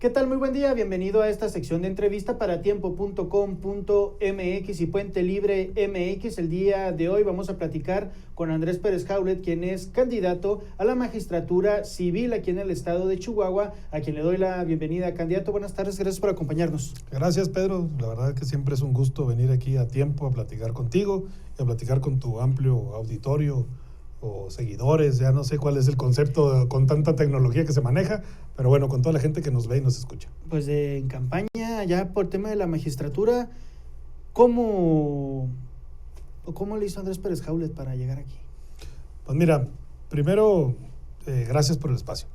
¿Qué tal? Muy buen día, bienvenido a esta sección de entrevista para tiempo.com.mx y Puente Libre MX. El día de hoy vamos a platicar con Andrés Pérez Jaulet, quien es candidato a la magistratura civil aquí en el estado de Chihuahua, a quien le doy la bienvenida. Candidato, buenas tardes, gracias por acompañarnos. Gracias, Pedro, la verdad que siempre es un gusto venir aquí a tiempo a platicar contigo y a platicar con tu amplio auditorio o seguidores, ya no sé cuál es el concepto con tanta tecnología que se maneja, pero bueno, con toda la gente que nos ve y nos escucha. Pues en campaña, ya por tema de la magistratura, ¿cómo le hizo Andrés Pérez Jaulet para llegar aquí? Pues mira, primero, gracias por el espacio.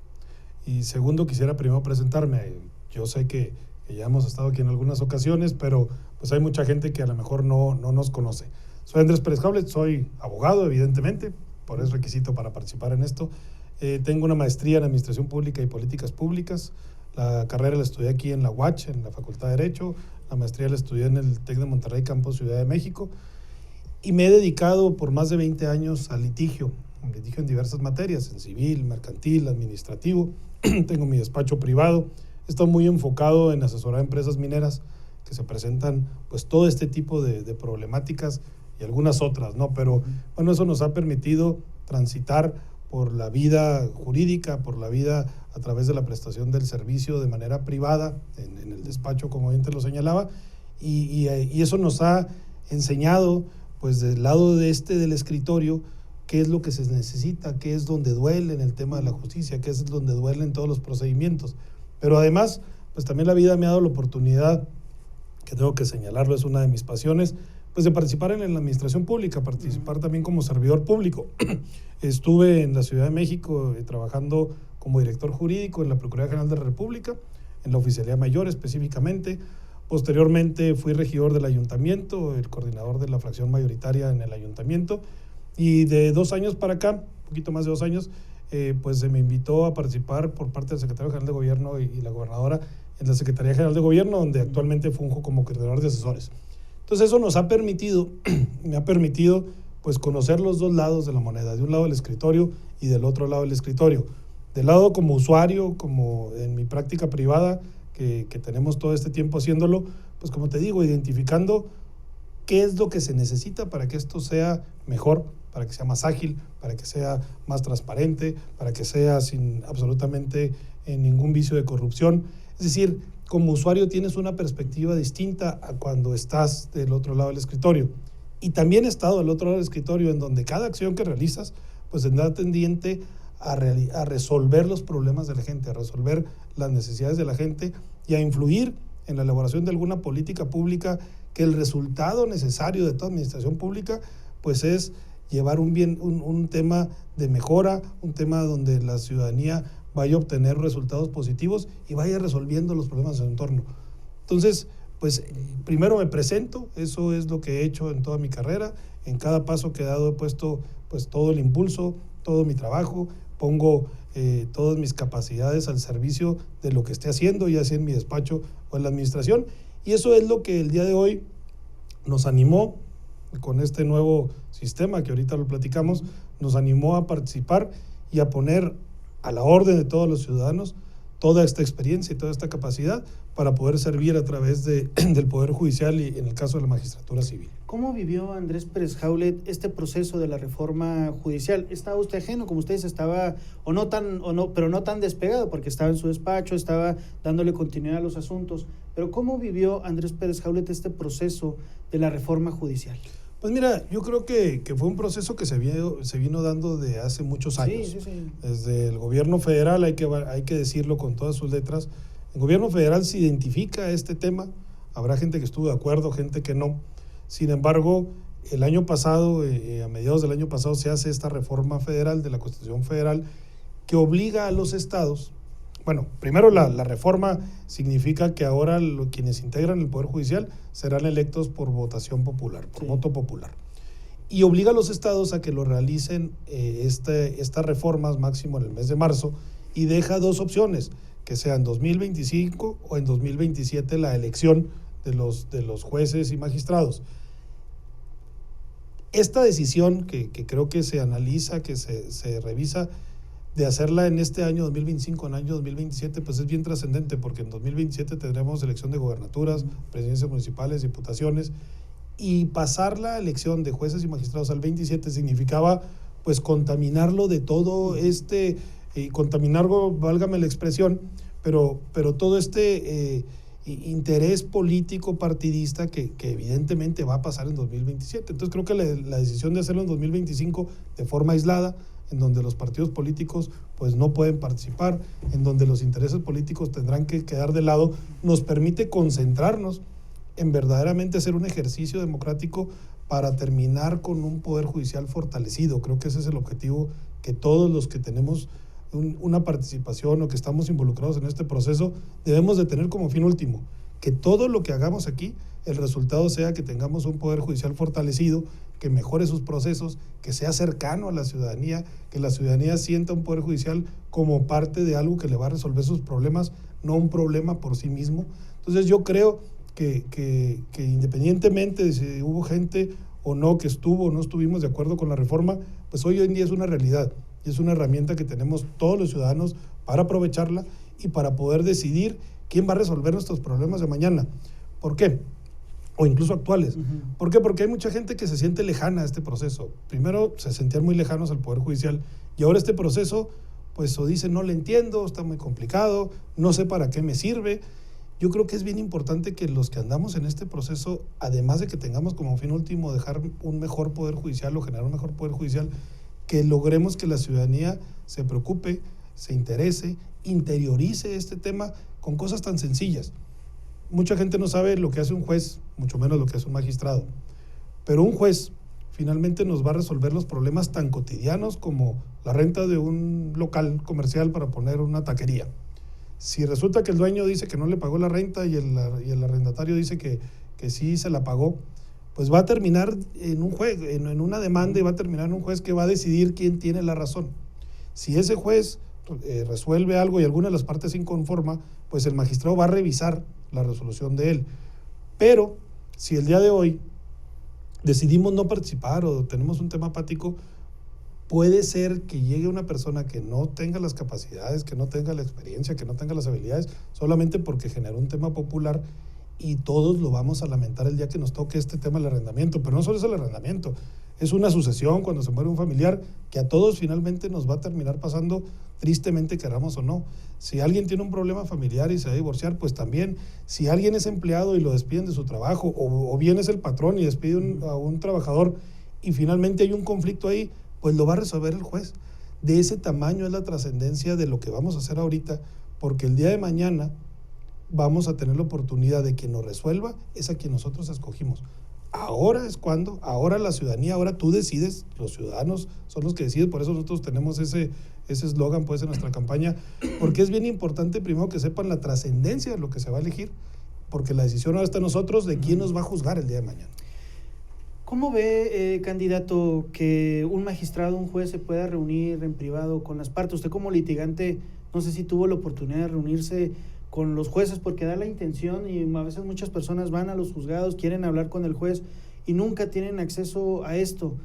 Y segundo, quisiera primero presentarme. Yo sé que ya hemos estado aquí en algunas ocasiones, pero pues hay mucha gente que a lo mejor no nos conoce. Soy Andrés Pérez Jaulet, soy abogado, evidentemente, por eso requisito para participar en esto. Tengo una maestría en Administración Pública y Políticas Públicas. La carrera la estudié aquí en la UACH, en la Facultad de Derecho. La maestría la estudié en el TEC de Monterrey, Campus Ciudad de México. Y me he dedicado por más de 20 años al litigio en diversas materias, en civil, mercantil, administrativo. Tengo mi despacho privado. He estado muy enfocado en asesorar a empresas mineras que se presentan pues todo este tipo de problemáticas y algunas otras, ¿no? Pero bueno, eso nos ha permitido transitar por la vida jurídica, por la vida a través de la prestación del servicio de manera privada, en el despacho, como bien te lo señalaba, y eso nos ha enseñado, pues del lado del escritorio, qué es lo que se necesita, qué es donde duele en el tema de la justicia, qué es donde duelen todos los procedimientos. Pero además, pues también la vida me ha dado la oportunidad, que tengo que señalarlo, es una de mis pasiones, pues de participar en la administración pública, participar también como servidor público. Estuve en la Ciudad de México trabajando como director jurídico en la Procuraduría General de la República, en la Oficialía Mayor específicamente. Posteriormente fui regidor del ayuntamiento, el coordinador de la fracción mayoritaria en el ayuntamiento, y de 2 años para acá, un poquito más de 2 años, pues se me invitó a participar por parte del secretario general de Gobierno y la gobernadora en la Secretaría General de Gobierno, donde actualmente funjo como coordinador de asesores. Entonces eso nos ha permitido, me ha permitido pues conocer los dos lados de la moneda, de un lado el escritorio y del otro lado el escritorio. Del lado como usuario, como en mi práctica privada, que tenemos todo este tiempo haciéndolo, pues como te digo, identificando qué es lo que se necesita para que esto sea mejor, para que sea más ágil, para que sea más transparente, para que sea sin absolutamente ningún vicio de corrupción. Es decir, como usuario tienes una perspectiva distinta a cuando estás del otro lado del escritorio. Y también he estado del otro lado del escritorio, en donde cada acción que realizas pues tendrá tendiente a resolver los problemas de la gente, a resolver las necesidades de la gente y a influir en la elaboración de alguna política pública, que el resultado necesario de toda administración pública pues es llevar un tema de mejora, un tema donde la ciudadanía vaya a obtener resultados positivos y vaya resolviendo los problemas de su entorno. Entonces, pues primero me presento, eso es lo que he hecho en toda mi carrera. En cada paso que he dado he puesto pues todo el impulso, todo mi trabajo, pongo todas mis capacidades al servicio de lo que esté haciendo, ya sea en mi despacho o en la administración, y eso es lo que el día de hoy nos animó con este nuevo sistema que ahorita lo platicamos, nos animó a participar y a poner a la orden de todos los ciudadanos toda esta experiencia y toda esta capacidad para poder servir a través del Poder Judicial y en el caso de la magistratura civil. ¿Cómo vivió Andrés Pérez Jaulet este proceso de la reforma judicial? ¿Estaba usted ajeno, como ustedes estaba, pero no tan despegado, porque estaba en su despacho, estaba dándole continuidad a los asuntos? Pero ¿cómo vivió Andrés Pérez Jaulet este proceso de la reforma judicial? Pues mira, yo creo que fue un proceso que se vino dando de hace muchos años. Sí. Desde el gobierno federal, hay que decirlo con todas sus letras, el gobierno federal se identifica este tema, habrá gente que estuvo de acuerdo, gente que no. Sin embargo, el año pasado, a mediados del año pasado, se hace esta reforma federal de la Constitución Federal que obliga a los estados. Bueno, primero la reforma significa que ahora quienes integran el Poder Judicial serán electos por votación popular, por voto popular. Y obliga a los estados a que lo realicen estas reformas máximo en el mes de marzo, y deja 2 opciones, que sea en 2025 o en 2027 la elección de los jueces y magistrados. Esta decisión que creo que se analiza, que se revisa, de hacerla en este año 2025, en el año 2027, pues es bien trascendente, porque en 2027 tendremos elección de gobernaturas, presidencias municipales, diputaciones, y pasar la elección de jueces y magistrados al 27 significaba pues contaminarlo de todo contaminarlo, válgame la expresión, pero todo interés político partidista que evidentemente va a pasar en 2027. Entonces creo que la decisión de hacerlo en 2025 de forma aislada, en donde los partidos políticos pues no pueden participar, en donde los intereses políticos tendrán que quedar de lado, nos permite concentrarnos en verdaderamente hacer un ejercicio democrático para terminar con un poder judicial fortalecido. Creo que ese es el objetivo que todos los que tenemos una participación o que estamos involucrados en este proceso debemos de tener como fin último, que todo lo que hagamos aquí, el resultado sea que tengamos un poder judicial fortalecido, que mejore sus procesos, que sea cercano a la ciudadanía, que la ciudadanía sienta un poder judicial como parte de algo que le va a resolver sus problemas, no un problema por sí mismo. Entonces yo creo que independientemente de si hubo gente o no que estuvo o no estuvimos de acuerdo con la reforma, pues hoy en día es una realidad y es una herramienta que tenemos todos los ciudadanos para aprovecharla y para poder decidir quién va a resolver nuestros problemas de mañana. ¿Por qué? O incluso actuales. ¿Por qué? Porque hay mucha gente que se siente lejana a este proceso. Primero se sentían muy lejanos al Poder Judicial y ahora este proceso, pues o dicen no le entiendo, está muy complicado, no sé para qué me sirve. Yo creo que es bien importante que los que andamos en este proceso, además de que tengamos como fin último dejar un mejor Poder Judicial o generar un mejor Poder Judicial, que logremos que la ciudadanía se preocupe, se interese, interiorice este tema con cosas tan sencillas. Mucha gente no sabe lo que hace un juez, mucho menos lo que hace un magistrado, pero un juez finalmente nos va a resolver los problemas tan cotidianos como la renta de un local comercial para poner una taquería. Si resulta que el dueño dice que no le pagó la renta y el arrendatario dice que sí se la pagó, pues va a terminar en una demanda y va a terminar en un juez que va a decidir quién tiene la razón. Si ese juez resuelve algo y alguna de las partes se inconforma, pues el magistrado va a revisar la resolución de él. Pero si el día de hoy decidimos no participar o tenemos un tema apático, puede ser que llegue una persona que no tenga las capacidades, que no tenga la experiencia, que no tenga las habilidades, solamente porque generó un tema popular y todos lo vamos a lamentar el día que nos toque este tema del arrendamiento. Pero no solo es el arrendamiento, es una sucesión cuando se muere un familiar que a todos finalmente nos va a terminar pasando, tristemente queramos o no. Si alguien tiene un problema familiar y se va a divorciar, pues también. Si alguien es empleado y lo despiden de su trabajo, o bien es el patrón y despide a un trabajador y finalmente hay un conflicto ahí, pues lo va a resolver el juez. De ese tamaño es la trascendencia de lo que vamos a hacer ahorita, porque el día de mañana vamos a tener la oportunidad de que nos resuelva es a quien nosotros escogimos. Ahora es cuando, ahora la ciudadanía, ahora tú decides, los ciudadanos son los que deciden, por eso nosotros tenemos ese eslogan pues en nuestra campaña, porque es bien importante primero que sepan la trascendencia de lo que se va a elegir, porque la decisión ahora está en nosotros de quién nos va a juzgar el día de mañana. ¿Cómo ve, candidato, que un magistrado, un juez se pueda reunir en privado con las partes? Usted como litigante, no sé si tuvo la oportunidad de reunirse con los jueces, porque da la intención y a veces muchas personas van a los juzgados, quieren hablar con el juez y nunca tienen acceso a esto.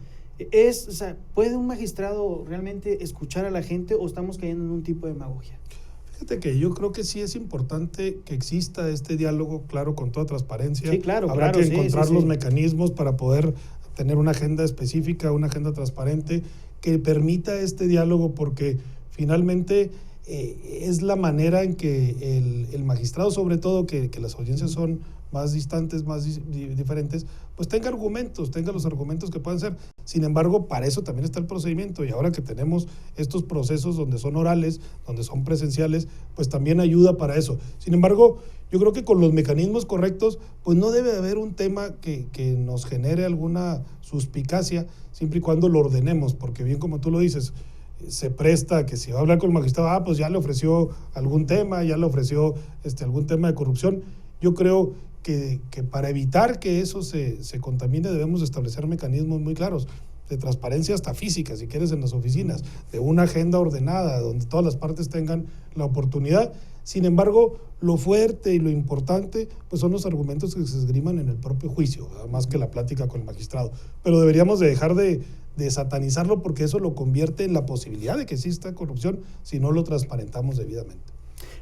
¿Puede un magistrado realmente escuchar a la gente o estamos cayendo en un tipo de demagogia? Fíjate que yo creo que sí es importante que exista este diálogo, claro, con toda transparencia. Sí, claro. Habrá que encontrar los sí. mecanismos para poder tener una agenda específica, una agenda transparente que permita este diálogo, porque finalmente es la manera en que el magistrado, sobre todo, que las audiencias son más distantes, más diferentes, pues tenga los argumentos que puedan ser. Sin embargo, para eso también está el procedimiento, y ahora que tenemos estos procesos donde son orales, donde son presenciales, pues también ayuda para eso. Sin embargo, yo creo que con los mecanismos correctos, pues no debe haber un tema que nos genere alguna suspicacia, siempre y cuando lo ordenemos, porque bien como tú lo dices, se presta que si va a hablar con el magistrado, pues ya le ofreció algún tema, ya le ofreció algún tema de corrupción. Yo creo que para evitar que eso se contamine debemos establecer mecanismos muy claros, de transparencia hasta física, si quieres, en las oficinas, de una agenda ordenada, donde todas las partes tengan la oportunidad. Sin embargo, lo fuerte y lo importante pues son los argumentos que se esgriman en el propio juicio, más que la plática con el magistrado. Pero deberíamos de dejar de de satanizarlo, porque eso lo convierte en la posibilidad de que exista corrupción si no lo transparentamos debidamente.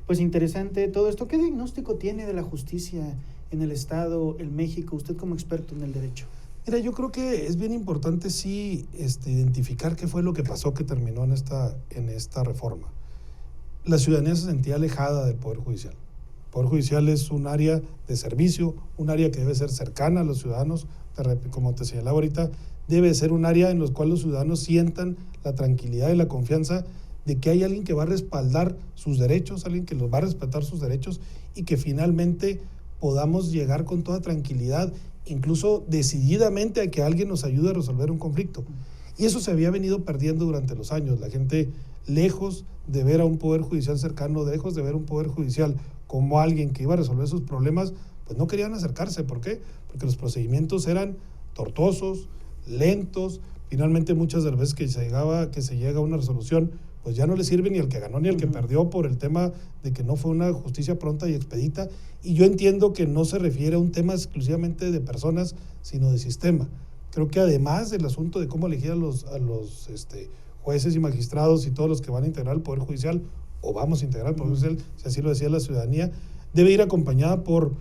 Pues interesante todo esto. ¿Qué diagnóstico tiene de la justicia en el Estado, en México, usted como experto en el derecho? Mira, yo creo que es bien importante sí identificar qué fue lo que pasó que terminó en esta reforma. La ciudadanía se sentía alejada del Poder Judicial. El Poder Judicial es un área de servicio, un área que debe ser cercana a los ciudadanos, como te señalaba ahorita, debe ser un área en la cual los ciudadanos sientan la tranquilidad y la confianza de que hay alguien que va a respaldar sus derechos, alguien que los va a respetar sus derechos y que finalmente podamos llegar con toda tranquilidad, incluso decididamente, a que alguien nos ayude a resolver un conflicto. Y eso se había venido perdiendo durante los años. La gente, lejos de ver a un poder judicial cercano, lejos de ver un poder judicial como alguien que iba a resolver sus problemas, pues no querían acercarse. ¿Por qué? Porque los procedimientos eran tortuosos, lentos. Finalmente, muchas de las veces que se llega a una resolución, pues ya no le sirve ni al que ganó ni al que perdió, por el tema de que no fue una justicia pronta y expedita. Y yo entiendo que no se refiere a un tema exclusivamente de personas, sino de sistema. Creo que además del asunto de cómo elegir a los jueces y magistrados y todos los que van a integrar el Poder Judicial, o vamos a integrar el Poder Judicial, si así lo decía la ciudadanía, debe ir acompañada por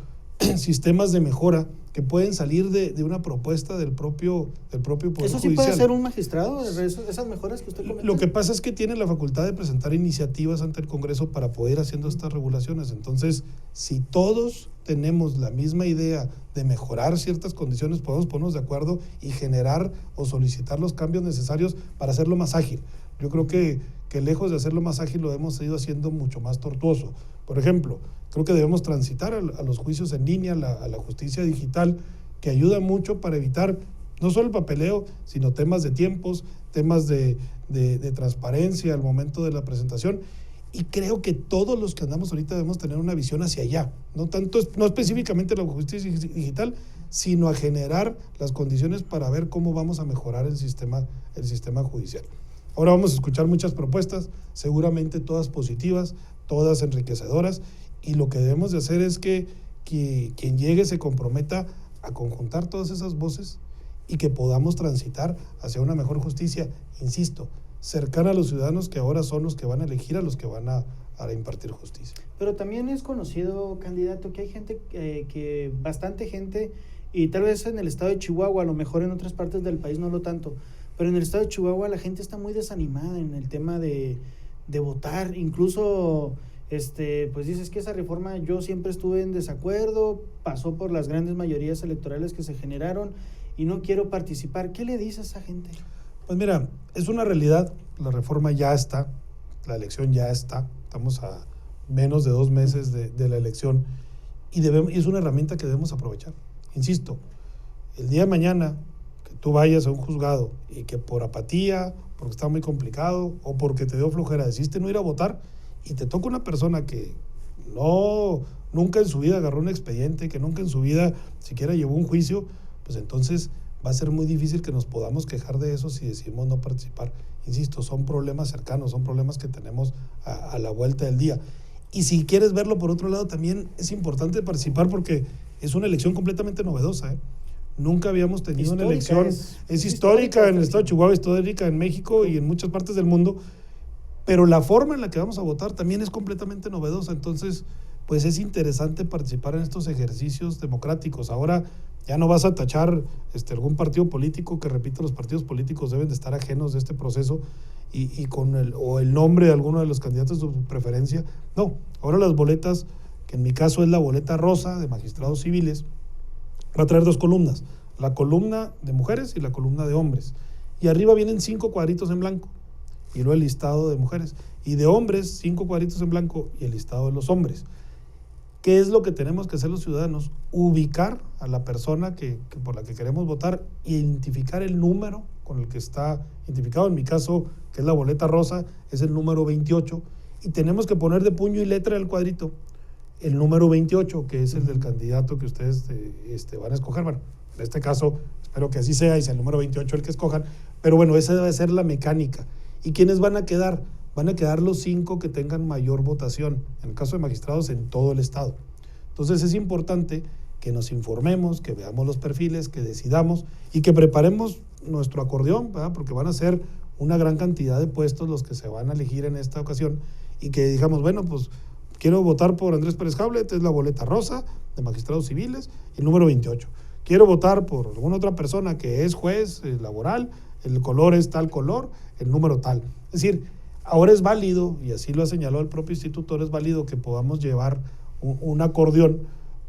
sistemas de mejora que pueden salir de una propuesta del propio Poder Judicial. ¿Eso sí puede hacer un magistrado, esas mejoras que usted comenta? Lo que pasa es que tiene la facultad de presentar iniciativas ante el Congreso para poder ir haciendo estas regulaciones. Entonces, si todos tenemos la misma idea de mejorar ciertas condiciones, podemos ponernos de acuerdo y generar o solicitar los cambios necesarios para hacerlo más ágil. Yo creo que lejos de hacerlo más ágil, lo hemos ido haciendo mucho más tortuoso. Por ejemplo, creo que debemos transitar a los juicios en línea, a la justicia digital, que ayuda mucho para evitar no solo el papeleo, sino temas de tiempos, temas de transparencia al momento de la presentación. Y creo que todos los que andamos ahorita debemos tener una visión hacia allá, no específicamente la justicia digital, sino a generar las condiciones para ver cómo vamos a mejorar el sistema judicial. Ahora vamos a escuchar muchas propuestas, seguramente todas positivas, todas enriquecedoras, y lo que debemos de hacer es que quien llegue se comprometa a conjuntar todas esas voces y que podamos transitar hacia una mejor justicia, insisto, cercana a los ciudadanos, que ahora son los que van a elegir a los que van a impartir justicia. Pero también es conocido, candidato, que hay gente, bastante gente, y tal vez en el estado de Chihuahua, a lo mejor en otras partes del país no lo tanto, pero en el estado de Chihuahua la gente está muy desanimada en el tema de votar. Incluso pues dices que esa reforma yo siempre estuve en desacuerdo, pasó por las grandes mayorías electorales que se generaron y no quiero participar. ¿Qué le dices a esa gente? Pues mira, es una realidad, la reforma ya está, la elección ya está, estamos a menos de 2 meses de la elección y es una herramienta que debemos aprovechar. Insisto, el día de mañana que tú vayas a un juzgado y que por apatía, porque está muy complicado o porque te dio flojera, decidiste no ir a votar y te toca una persona que nunca en su vida agarró un expediente, que nunca en su vida siquiera llevó un juicio, pues entonces va a ser muy difícil que nos podamos quejar de eso si decidimos no participar. Insisto, son problemas cercanos, son problemas que tenemos a la vuelta del día. Y si quieres verlo por otro lado, también es importante participar porque es una elección completamente novedosa, ¿eh? Nunca habíamos tenido una elección, es histórica en el estado de Chihuahua, histórica en México y en muchas partes del mundo, pero la forma en la que vamos a votar también es completamente novedosa. Entonces, pues es interesante participar en estos ejercicios democráticos. Ahora ya no vas a tachar algún partido político, que repito, los partidos políticos deben de estar ajenos de este proceso y con el nombre de alguno de los candidatos de su preferencia. No, ahora las boletas, que en mi caso es la boleta rosa de magistrados civiles, va a traer 2 columnas, la columna de mujeres y la columna de hombres. Y arriba vienen 5 cuadritos en blanco, y luego el listado de mujeres. Y de hombres, 5 cuadritos en blanco y el listado de los hombres. ¿Qué es lo que tenemos que hacer los ciudadanos? Ubicar a la persona que por la que queremos votar, identificar el número con el que está identificado. En mi caso, que es la boleta rosa, es el número 28. Y tenemos que poner de puño y letra el cuadrito el número 28, que es el del candidato que ustedes van a escoger. Bueno, en este caso, espero que así sea y sea el número 28 el que escojan. Pero bueno, esa debe ser la mecánica. ¿Y quiénes van a quedar? Van a quedar los 5 que tengan mayor votación, en el caso de magistrados, en todo el estado. Entonces es importante que nos informemos, que veamos los perfiles, que decidamos y que preparemos nuestro acordeón, ¿verdad? Porque van a ser una gran cantidad de puestos los que se van a elegir en esta ocasión, y que digamos, bueno, pues quiero votar por Andrés Pérez Haulet, es la boleta rosa de magistrados civiles, el número 28. Quiero votar por alguna otra persona que es juez laboral, el color es tal color, el número tal. Es decir, ahora es válido, y así lo ha señalado el propio instituto, ahora es válido que podamos llevar un acordeón.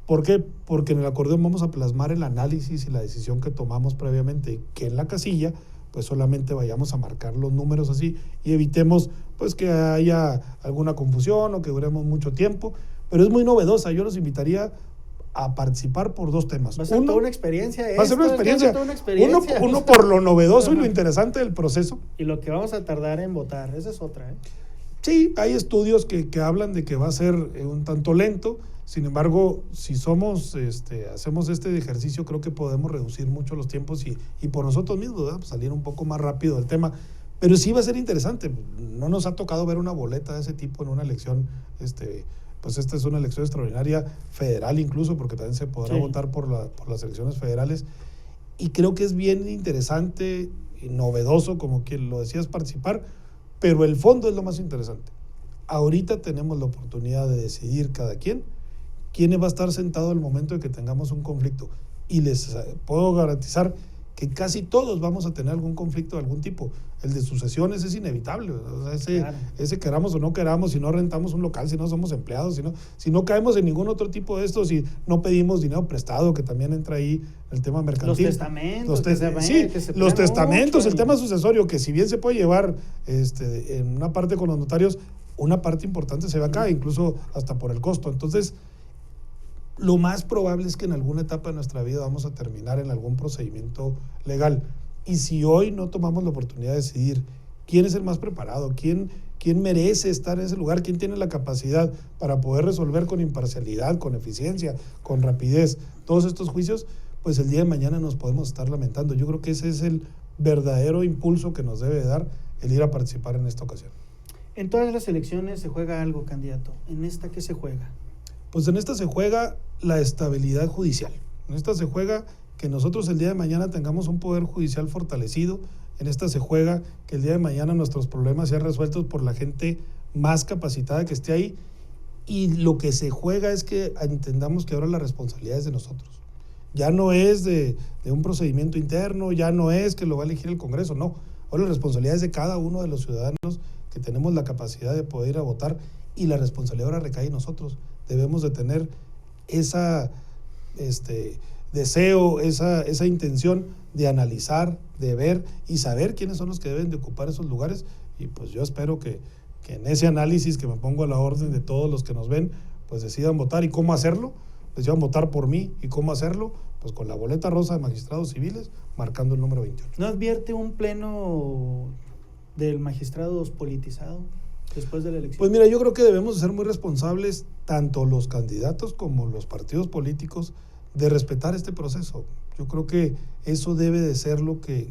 ¿Por qué? Porque en el acordeón vamos a plasmar el análisis y la decisión que tomamos previamente, que en la casilla pues solamente vayamos a marcar los números así y evitemos pues que haya alguna confusión o que duremos mucho tiempo, pero es muy novedosa. Yo los invitaría a participar por dos temas. Va a ser toda una experiencia. Va a ser una experiencia. Uno por lo novedoso y lo interesante del proceso. Y lo que vamos a tardar en votar, esa es otra, ¿eh? Sí, hay estudios que hablan de que va a ser un tanto lento. Sin embargo, si hacemos este ejercicio, creo que podemos reducir mucho los tiempos y por nosotros mismos, ¿verdad? Pues salir un poco más rápido del tema. Pero sí va a ser interesante. No nos ha tocado ver una boleta de ese tipo en una elección, pues esta es una elección extraordinaria federal incluso, porque también se podrá votar por las elecciones federales. Y creo que es bien interesante y novedoso, como quien lo decías, participar, pero el fondo es lo más interesante. Ahorita tenemos la oportunidad de decidir cada quien va a estar sentado el momento de que tengamos un conflicto. Y les puedo garantizar que casi todos vamos a tener algún conflicto de algún tipo. El de sucesiones es inevitable. O sea, ese queramos o no queramos, si no rentamos un local, si no somos empleados, si no caemos en ningún otro tipo de esto, si no pedimos dinero prestado, que también entra ahí el tema mercantil. Los testamentos. Los testamentos, el tema sucesorio, que si bien se puede llevar en una parte con los notarios, una parte importante se ve acá, incluso hasta por el costo. Entonces, lo más probable es que en alguna etapa de nuestra vida vamos a terminar en algún procedimiento legal. Y si hoy no tomamos la oportunidad de decidir quién es el más preparado, quién merece estar en ese lugar, quién tiene la capacidad para poder resolver con imparcialidad, con eficiencia, con rapidez todos estos juicios, pues el día de mañana nos podemos estar lamentando. Yo creo que ese es el verdadero impulso que nos debe dar el ir a participar en esta ocasión. En todas las elecciones se juega algo, candidato. ¿En esta qué se juega? Pues en esta se juega la estabilidad judicial. En esta se juega que nosotros el día de mañana tengamos un poder judicial fortalecido. En esta se juega que el día de mañana nuestros problemas sean resueltos por la gente más capacitada que esté ahí. Y lo que se juega es que entendamos que ahora la responsabilidad es de nosotros. Ya no es de un procedimiento interno, ya no es que lo va a elegir el Congreso, no. Ahora la responsabilidad es de cada uno de los ciudadanos que tenemos la capacidad de poder ir a votar, y la responsabilidad ahora recae en nosotros. Debemos de tener esa deseo, esa intención de analizar, de ver y saber quiénes son los que deben de ocupar esos lugares. Y pues yo espero que en ese análisis, que me pongo a la orden de todos los que nos ven, pues decidan votar. ¿Y cómo hacerlo? Decidan votar por mí. ¿Y cómo hacerlo? Pues con la boleta rosa de magistrados civiles, marcando el número 28. ¿No advierte un pleno del magistrados politizado después de la elección? Pues mira, yo creo que debemos ser muy responsables, tanto los candidatos como los partidos políticos, de respetar este proceso. Yo creo que eso debe de ser lo que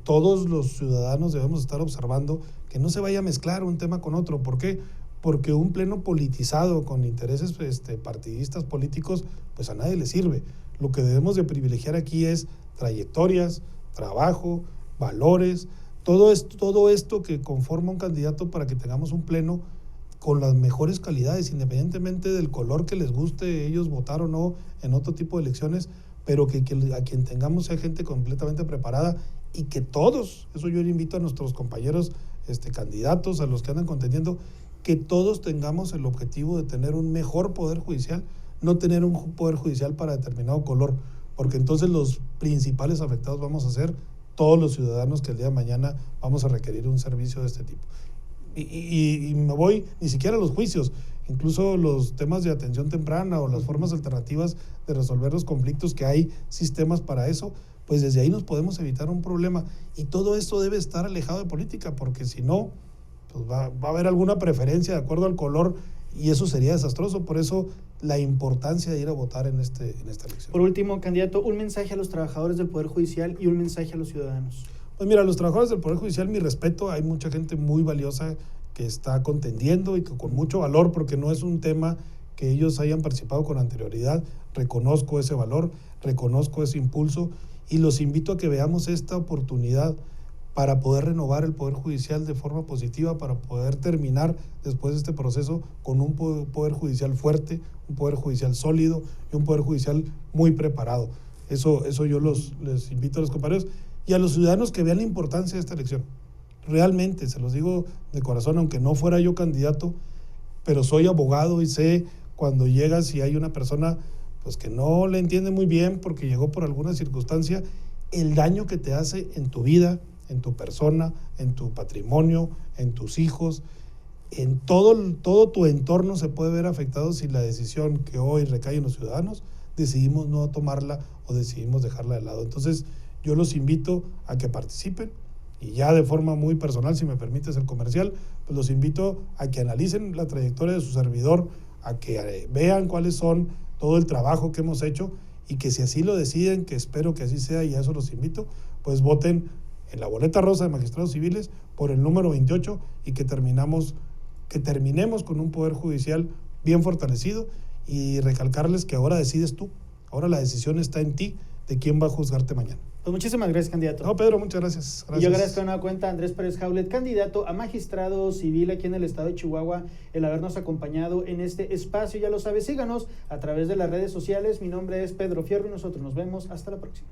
todos los ciudadanos debemos estar observando, que no se vaya a mezclar un tema con otro. ¿Por qué? Porque un pleno politizado con intereses partidistas políticos, pues a nadie le sirve. Lo que debemos de privilegiar aquí es trayectorias, trabajo, valores, todo esto que conforma un candidato, para que tengamos un pleno con las mejores calidades, independientemente del color que les guste ellos votar o no en otro tipo de elecciones, pero que a quien tengamos sea gente completamente preparada, y que todos, eso yo le invito a nuestros compañeros candidatos, a los que andan contendiendo, que todos tengamos el objetivo de tener un mejor poder judicial, no tener un poder judicial para determinado color, porque entonces los principales afectados vamos a ser todos los ciudadanos que el día de mañana vamos a requerir un servicio de este tipo. Y me voy ni siquiera a los juicios, incluso los temas de atención temprana o las formas alternativas de resolver los conflictos, que hay sistemas para eso, pues desde ahí nos podemos evitar un problema. Y todo esto debe estar alejado de política, porque si no, pues va a haber alguna preferencia de acuerdo al color, y eso sería desastroso. Por eso la importancia de ir a votar en esta elección. Por último, candidato, un mensaje a los trabajadores del Poder Judicial y un mensaje a los ciudadanos. Pues mira, a los trabajadores del Poder Judicial, mi respeto. Hay mucha gente muy valiosa que está contendiendo y que con mucho valor, porque no es un tema que ellos hayan participado con anterioridad. Reconozco ese valor, reconozco ese impulso, y los invito a que veamos esta oportunidad para poder renovar el Poder Judicial de forma positiva, para poder terminar después de este proceso con un Poder Judicial fuerte, un Poder Judicial sólido y un Poder Judicial muy preparado. Eso yo les invito a los compañeros y a los ciudadanos que vean la importancia de esta elección. Realmente, se los digo de corazón, aunque no fuera yo candidato, pero soy abogado y sé cuando llegas y hay una persona pues que no le entiende muy bien porque llegó por alguna circunstancia, el daño que te hace en tu vida, en tu persona, en tu patrimonio, en tus hijos, en todo tu entorno se puede ver afectado si la decisión que hoy recae en los ciudadanos decidimos no tomarla o decidimos dejarla de lado. Entonces yo los invito a que participen y ya de forma muy personal, si me permites el comercial, pues los invito a que analicen la trayectoria de su servidor, a que vean cuáles son todo el trabajo que hemos hecho y que si así lo deciden, que espero que así sea y a eso los invito, pues voten en la boleta rosa de magistrados civiles por el número 28 y que terminemos con un Poder Judicial bien fortalecido y recalcarles que ahora decides tú, ahora la decisión está en ti de quién va a juzgarte mañana. Pues muchísimas gracias, candidato. No, Pedro, muchas gracias. Y yo agradezco de nueva cuenta a Andrés Pérez Jaulet, candidato a magistrado civil aquí en el estado de Chihuahua, el habernos acompañado en este espacio. Ya lo sabes, síganos a través de las redes sociales. Mi nombre es Pedro Fierro y nosotros nos vemos hasta la próxima.